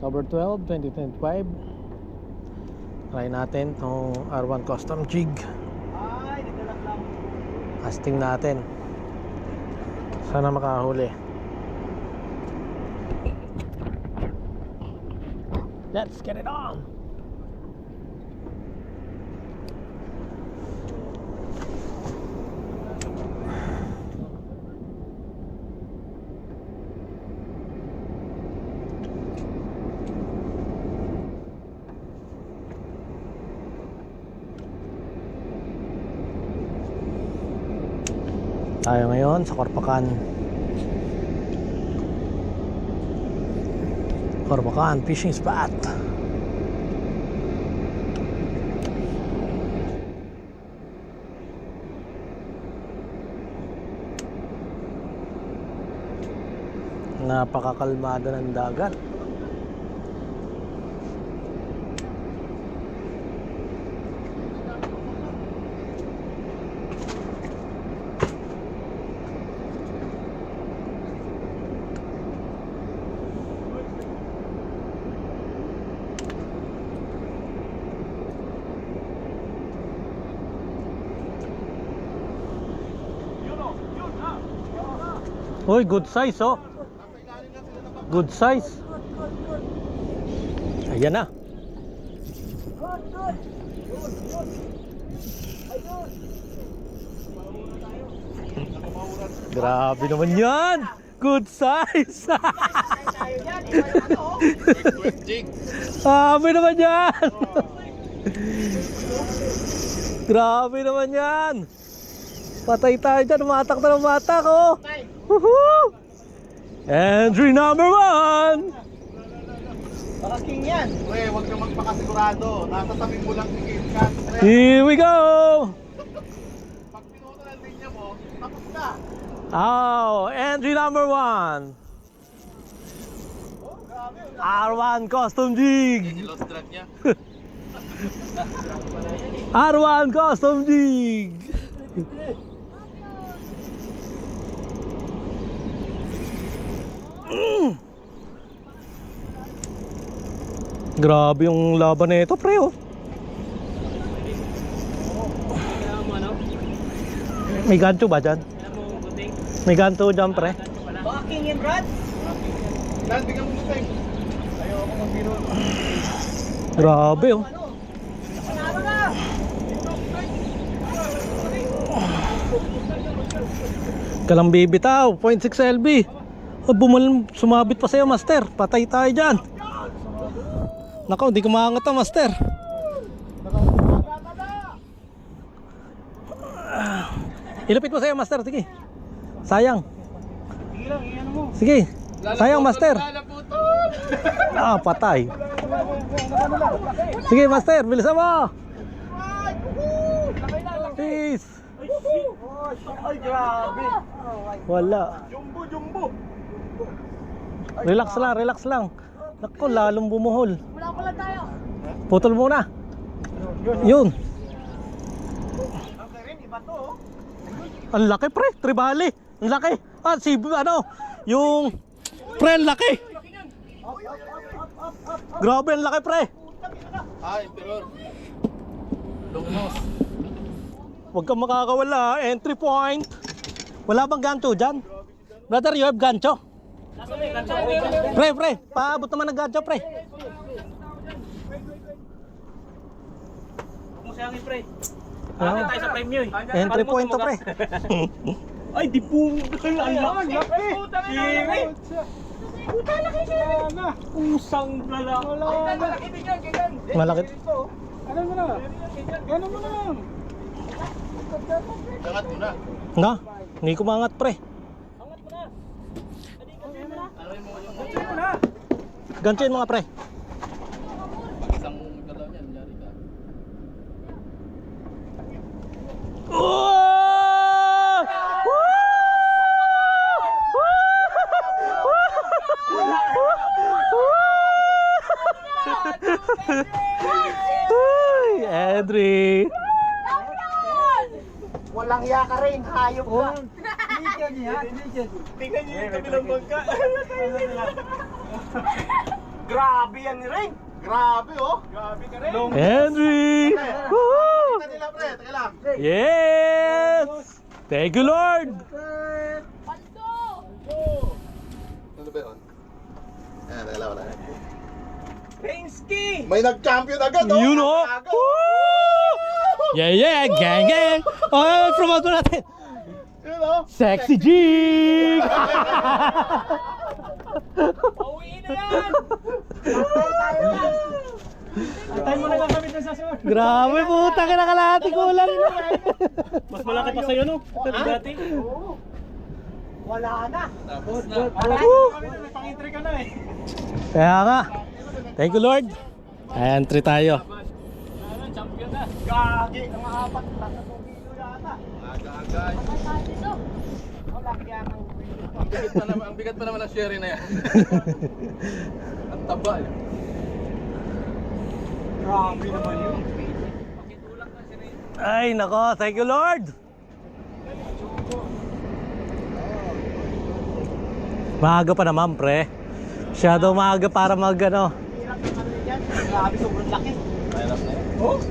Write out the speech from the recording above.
October 12, 2025. Try natin tong R1 custom jig. Casting natin. Sana makahuli. Let's get it on. Tayo ngayon sa Corpacan fishing spot. Napakakalmado ng dagat. Uy, good size oh. Good size. Ayan na. Grabe naman yan. Good size. Grabe naman yan. Grabe naman yan. Patay tayo dyan. Umatak na umatak oh. Woohoo! Entry number 1. Baka king yan. Pre, huwag kang magpakasigurado. Nasa tabi mo lang si Game Cat. Here we go. Pag pinuto ng linya mo, tapos na. Oh, entry number 1. Oh, grabe. R1 custom jig. Lost drag niya. R1 custom jig. Grabe yung laban na ito, pre oh. May gancho ba dyan? May gancho dyan, pre? Backing yan, Brad. Brad, bigyan mo mo time. Ayoko magbiro. Grabe oh. Panalo na. Kalang bibitaw, 0.6 LB. Sumabit pa sa'yo, master. Patay tayo dyan. Nako, hindi kumangat ang master. Ilapit mo sa'yo, master. Sige. Sayang. Sige lang, iyan mo. Sige. Sayang, master. Ah, patay. Sige, master. Bilisan mo. Peace. Ay, grabe. Wala. Jumbo. Relax lang, relax lang. Nako, lalong bumuhol. Wala pala tayo. Putol muna. Yun. Okay rin, iba to. Ang laki, pre. Tribali. Ang laki. Ah, si ano, yung pre, ang laki. Grabe, ang laki, pre. Ay, pero long nose. Huwag kang makakawala. Entry point. Wala bang gancho dyan? Brother, you have gancho? Pre, paabot naman ng gancho, pre. Musayangin, pre. Ah, Tayo sa premyo eh. entry point to, pre. Ay, di po. Ang laki. Siri. Puta, laki siya. Usang pala. Malaki din yan, ganyan. Malaki. Ano mo na? Gano'n mo na lang. Angat mo na. Nga, hindi kumangat, pre. Gancho yun, mga pre. Isang galaw niyan, yari ka. Oh! Uy, Edri. Walang hiya ka rin, hayop ka. Tingnan niyo yung kabilang bangka. Grabe yan rin. Grabe oh. Grabe ka rin. Henry! Woohoo! Kita nila pre, teka lang. Yes! Thank you, Lord! Ano ba yun? Ayan, teka lang wala. Pinsky. May nag-champion agad oh. You know? Agad. Woo! Yeah, yeah, gang, gang! Oh, promote mo natin! Yun oh. Sexy Jig! Pauwiin na yan. Tayo mo na gagamit ng sasur. Grabe puta, kinakalahati ko lang. Mas malaki pa sa'yo no? Dati. Wala na. Tapos na. May pang-entry ka na eh. Kaya nga. Thank you, Lord. Ay, entry tayo. Ano, champion na. Gagi, ang apat. Tatlong kilo yata. Aga-agay. Ang bigat pa naman ang sherry na yan. Ang taba eh. Grabe naman yun. Ay, nako. Thank you, Lord. Maaga pa naman, pre. Siya daw maaga para mag, ano. Grabe, sobrang laki. Mahirap na yun. Oh?